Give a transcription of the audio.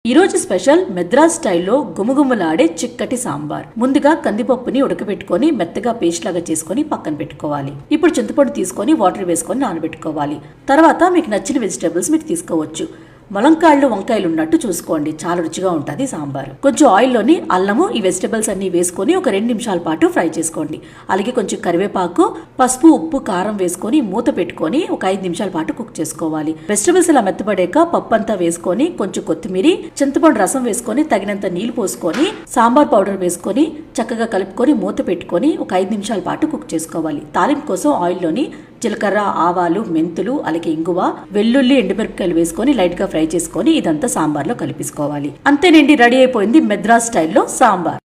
ఈ రోజు స్పెషల్ మెద్రాస్ స్టైల్లో గుమగుమలాడే చిక్కటి సాంబార్. ముందుగా కందిపప్పుని ఉడకబెట్టుకొని మెత్తగా పేస్ట్ లాగా చేసుకొని పక్కన పెట్టుకోవాలి. ఇప్పుడు చింతపండు తీసుకొని వాటర్ వేసుకొని నానబెట్టుకోవాలి. తర్వాత మీకు నచ్చిన వెజిటేబుల్స్ మీకు తీసుకోవచ్చు. ములంకాళ్ళు వంకాయలు ఉన్నట్టు చూసుకోండి, చాలా రుచిగా ఉంటుంది సాంబార్. కొంచెం ఆయిల్లోని అల్లము ఈ వెజిటేబుల్స్ అన్ని వేసుకొని ఒక 2 నిమిషాల పాటు ఫ్రై చేసుకోండి. అలాగే కొంచెం కరివేపాకు, పసుపు, ఉప్పు, కారం వేసుకొని మూత పెట్టుకొని ఒక 5 నిమిషాల పాటు కుక్ చేసుకోవాలి. వెజిటేబుల్స్ ఇలా మెత్తబడాక పప్పు అంతా వేసుకొని కొంచెం కొత్తిమీర, చింతపండు రసం వేసుకొని తగినంత నీళ్లు పోసుకొని సాంబార్ పౌడర్ వేసుకొని చక్కగా కలుపుకొని మూత పెట్టుకొని ఒక 5 నిమిషాల పాటు కుక్ చేసుకోవాలి. తాలింపు కోసం ఆయిల్లోని జీలకర్ర, ఆవాలు, మెంతులు, అలాగే ఇంగువ, వెల్లుల్లి, ఎండుమిరపకాయలు వేసుకొని లైట్ గా ఫ్రై చేసుకొని ఇదంతా సాంబార్లో కలిపేసుకోవాలి. అంతేనండి, రెడీ అయిపోయింది మెద్రాస్ స్టైల్లో సాంబార్.